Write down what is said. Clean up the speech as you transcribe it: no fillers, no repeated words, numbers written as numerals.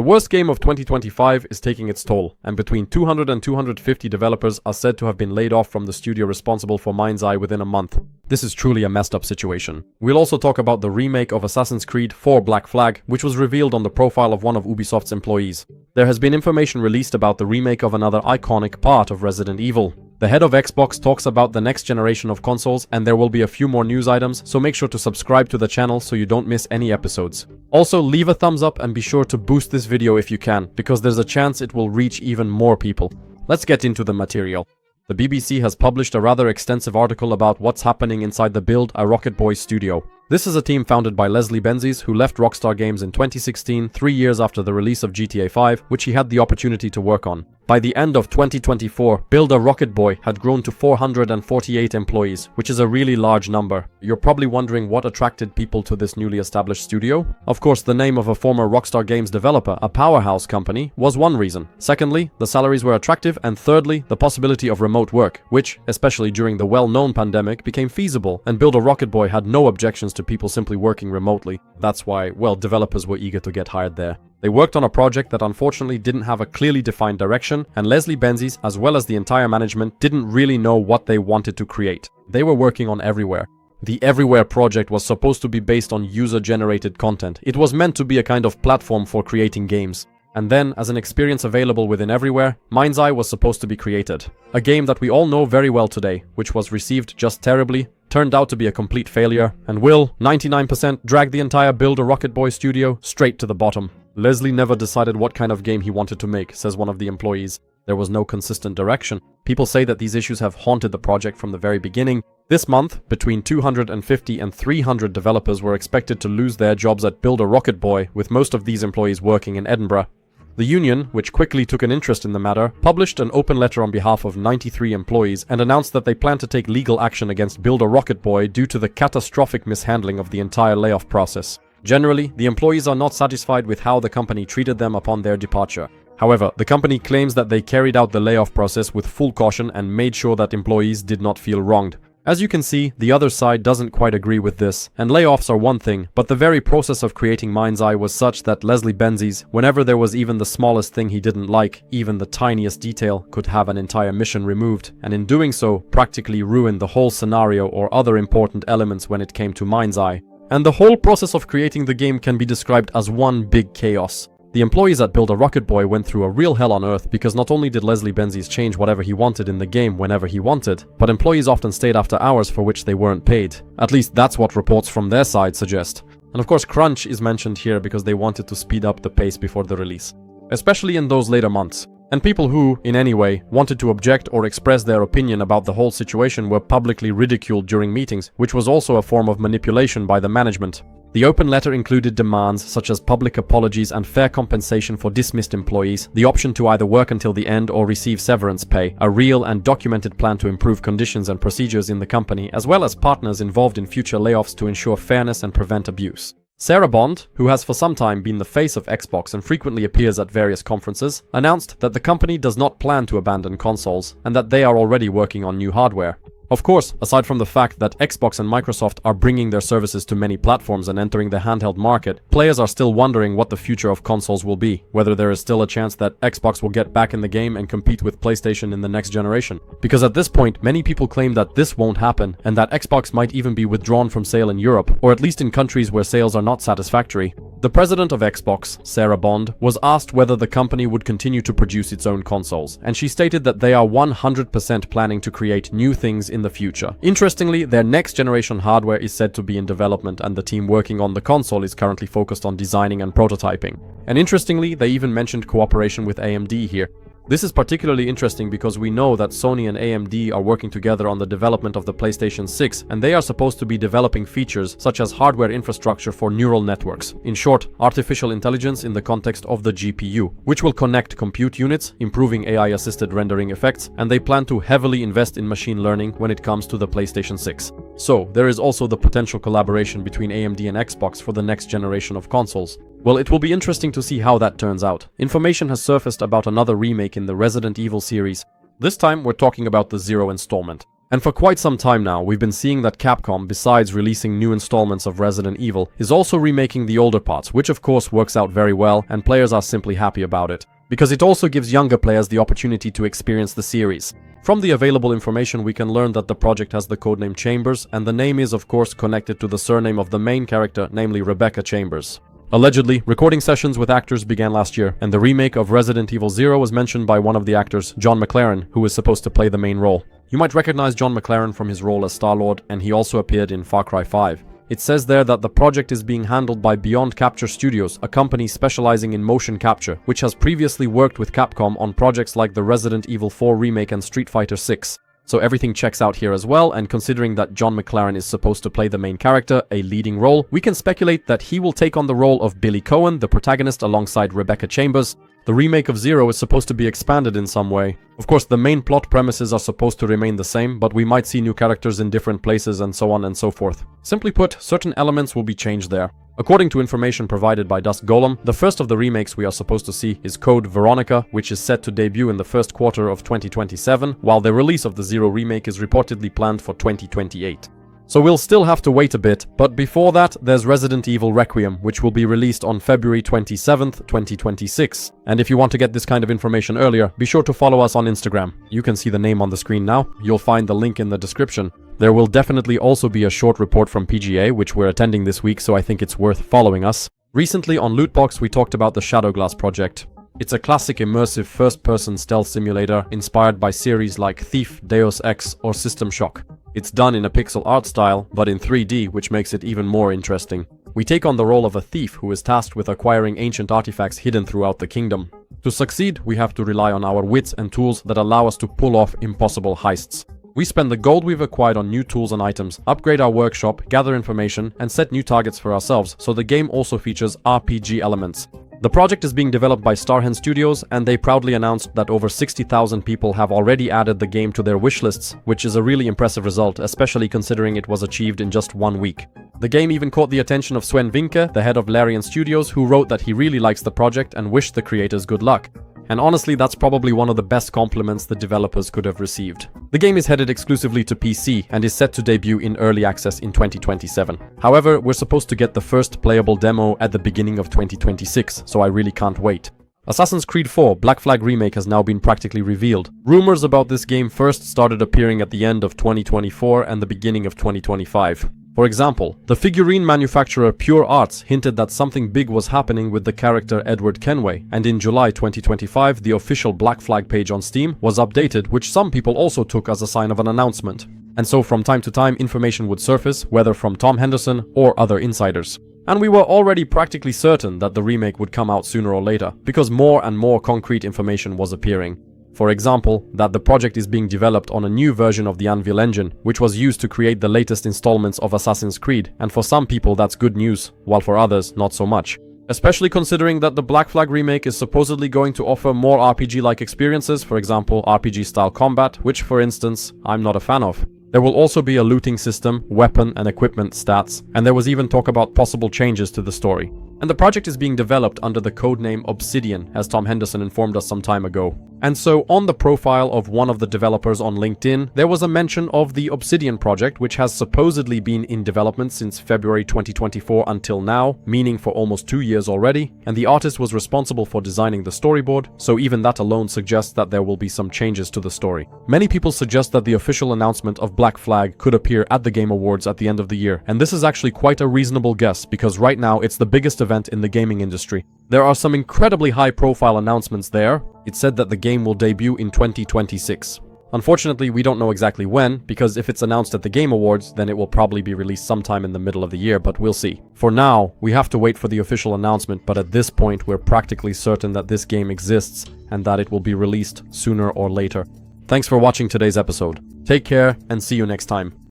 The worst game of 2025 is taking its toll, and between 200 and 250 developers are said to have been laid off from the studio responsible for Mind's Eye within a month. This is truly a messed up situation. We'll also talk about the remake of Assassin's Creed 4 Black Flag, which was revealed on the profile of one of Ubisoft's employees. There has been information released about the remake of another iconic part of Resident Evil. The head of Xbox talks about the next generation of consoles, and there will be a few more news items, so make sure to subscribe to the channel so you don't miss any episodes. Also, leave a thumbs up and be sure to boost this video if you can, because there's a chance it will reach even more people. Let's get into the material. The BBC has published a rather extensive article about what's happening inside the Build a Rocket Boy studio. This is a team founded by Leslie Benzies, who left Rockstar Games in 2016, 3 years after the release of GTA 5, which he had the opportunity to work on. By the end of 2024, Build a Rocket Boy had grown to 448 employees, which is a really large number. You're probably wondering what attracted people to this newly established studio? Of course, the name of a former Rockstar Games developer, a powerhouse company, was one reason. Secondly, the salaries were attractive, and thirdly, the possibility of remote work, which, especially during the well-known pandemic, became feasible, and Build a Rocket Boy had no objections to people simply working remotely. That's why, well, developers were eager to get hired there. They worked on a project that unfortunately didn't have a clearly defined direction, and Leslie Benzies, as well as the entire management, didn't really know what they wanted to create. They were working on Everywhere. The Everywhere project was supposed to be based on user-generated content. It was meant to be a kind of platform for creating games. And then, as an experience available within Everywhere, Mind's Eye was supposed to be created. A game that we all know very well today, which was received just terribly, turned out to be a complete failure, and will, 99%, drag the entire Build a Rocket Boy studio straight to the bottom. Leslie never decided what kind of game he wanted to make, says one of the employees. There was no consistent direction. People say that these issues have haunted the project from the very beginning. This month, between 250 and 300 developers were expected to lose their jobs at Build a Rocket Boy, with most of these employees working in Edinburgh. The union, which quickly took an interest in the matter, published an open letter on behalf of 93 employees and announced that they plan to take legal action against Build a Rocket Boy due to the catastrophic mishandling of the entire layoff process. Generally, the employees are not satisfied with how the company treated them upon their departure. However, the company claims that they carried out the layoff process with full caution and made sure that employees did not feel wronged. As you can see, the other side doesn't quite agree with this, and layoffs are one thing, but the very process of creating Mind's Eye was such that Leslie Benzies, whenever there was even the smallest thing he didn't like, even the tiniest detail, could have an entire mission removed, and in doing so, practically ruined the whole scenario or other important elements when it came to Mind's Eye. And the whole process of creating the game can be described as one big chaos. The employees at Build a Rocket Boy went through a real hell on earth because not only did Leslie Benzies change whatever he wanted in the game whenever he wanted, but employees often stayed after hours for which they weren't paid. At least that's what reports from their side suggest. And of course, crunch is mentioned here because they wanted to speed up the pace before the release, especially in those later months. And people who, in any way, wanted to object or express their opinion about the whole situation were publicly ridiculed during meetings, which was also a form of manipulation by the management. The open letter included demands such as public apologies and fair compensation for dismissed employees, the option to either work until the end or receive severance pay, a real and documented plan to improve conditions and procedures in the company, as well as partners involved in future layoffs to ensure fairness and prevent abuse. Sarah Bond, who has for some time been the face of Xbox and frequently appears at various conferences, announced that the company does not plan to abandon consoles and that they are already working on new hardware. Of course, aside from the fact that Xbox and Microsoft are bringing their services to many platforms and entering the handheld market, players are still wondering what the future of consoles will be, whether there is still a chance that Xbox will get back in the game and compete with PlayStation in the next generation. Because at this point, many people claim that this won't happen, and that Xbox might even be withdrawn from sale in Europe, or at least in countries where sales are not satisfactory. The president of Xbox, Sarah Bond, was asked whether the company would continue to produce its own consoles, and she stated that they are 100% planning to create new things in the future. Interestingly, their next generation hardware is said to be in development, and the team working on the console is currently focused on designing and prototyping. And interestingly, they even mentioned cooperation with AMD here. This is particularly interesting because we know that Sony and AMD are working together on the development of the PlayStation 6, and they are supposed to be developing features such as hardware infrastructure for neural networks. In short, artificial intelligence in the context of the GPU, which will connect compute units, improving AI-assisted rendering effects, and they plan to heavily invest in machine learning when it comes to the PlayStation 6. So, there is also the potential collaboration between AMD and Xbox for the next generation of consoles. Well, it will be interesting to see how that turns out. Information has surfaced about another remake in the Resident Evil series. This time, we're talking about the Zero installment. And for quite some time now, we've been seeing that Capcom, besides releasing new installments of Resident Evil, is also remaking the older parts, which of course works out very well, and players are simply happy about it. Because it also gives younger players the opportunity to experience the series. From the available information, we can learn that the project has the codename Chambers, and the name is of course connected to the surname of the main character, namely Rebecca Chambers. Allegedly, recording sessions with actors began last year, and the remake of Resident Evil 0 was mentioned by one of the actors, John McLaren, who is supposed to play the main role. You might recognize John McLaren from his role as Star-Lord, and he also appeared in Far Cry 5. It says there that the project is being handled by Beyond Capture Studios, a company specializing in motion capture, which has previously worked with Capcom on projects like the Resident Evil 4 remake and Street Fighter 6. So everything checks out here as well, and considering that John McLaren is supposed to play the main character, a leading role, we can speculate that he will take on the role of Billy Cohen, the protagonist, alongside Rebecca Chambers. The remake of Zero is supposed to be expanded in some way. Of course, the main plot premises are supposed to remain the same, but we might see new characters in different places and so on and so forth. Simply put, certain elements will be changed there. According to information provided by Dusk Golem, the first of the remakes we are supposed to see is Code Veronica, which is set to debut in the first quarter of 2027, while the release of the Zero remake is reportedly planned for 2028. So we'll still have to wait a bit, but before that, there's Resident Evil Requiem, which will be released on February 27th, 2026. And if you want to get this kind of information earlier, be sure to follow us on Instagram. You can see the name on the screen now. You'll find the link in the description. There will definitely also be a short report from PGA, which we're attending this week, so I think it's worth following us. Recently on LootBox, we talked about the Shadowglass project. It's a classic immersive first-person stealth simulator inspired by series like Thief, Deus Ex, or System Shock. It's done in a pixel art style, but in 3D, which makes it even more interesting. We take on the role of a thief who is tasked with acquiring ancient artifacts hidden throughout the kingdom. To succeed, we have to rely on our wits and tools that allow us to pull off impossible heists. We spend the gold we've acquired on new tools and items, upgrade our workshop, gather information, and set new targets for ourselves, so the game also features RPG elements. The project is being developed by Starhen Studios, and they proudly announced that over 60,000 people have already added the game to their wishlists, which is a really impressive result, especially considering it was achieved in just 1 week. The game even caught the attention of Sven Vinke, the head of Larian Studios, who wrote that he really likes the project and wished the creators good luck. And honestly, that's probably one of the best compliments the developers could have received. The game is headed exclusively to PC and is set to debut in early access in 2027. However, we're supposed to get the first playable demo at the beginning of 2026, so I really can't wait. Assassin's Creed 4 Black Flag Remake has now been practically revealed. Rumors about this game first started appearing at the end of 2024 and the beginning of 2025. For example, the figurine manufacturer Pure Arts hinted that something big was happening with the character Edward Kenway, and in July 2025 the official Black Flag page on Steam was updated, which some people also took as a sign of an announcement. And so from time to time information would surface, whether from Tom Henderson or other insiders. And we were already practically certain that the remake would come out sooner or later, because more and more concrete information was appearing. For example, that the project is being developed on a new version of the Anvil engine, which was used to create the latest installments of Assassin's Creed, and for some people that's good news, while for others not so much. Especially considering that the Black Flag remake is supposedly going to offer more RPG-like experiences, for example RPG-style combat, which for instance, I'm not a fan of. There will also be a looting system, weapon and equipment stats, and there was even talk about possible changes to the story. And the project is being developed under the codename Obsidian, as Tom Henderson informed us some time ago. And so on the profile of one of the developers on LinkedIn, there was a mention of the Obsidian project, which has supposedly been in development since February 2024 until now, meaning for almost 2 years already, and the artist was responsible for designing the storyboard, so even that alone suggests that there will be some changes to the story. Many people suggest that the official announcement of Black Flag could appear at the Game Awards at the end of the year, and this is actually quite a reasonable guess, because right now it's the biggest event in the gaming industry. There are some incredibly high-profile announcements there. It's said that the game will debut in 2026. Unfortunately, we don't know exactly when, because if it's announced at the Game Awards, then it will probably be released sometime in the middle of the year, but we'll see. For now, we have to wait for the official announcement, but at this point, we're practically certain that this game exists and that it will be released sooner or later. Thanks for watching today's episode. Take care and see you next time.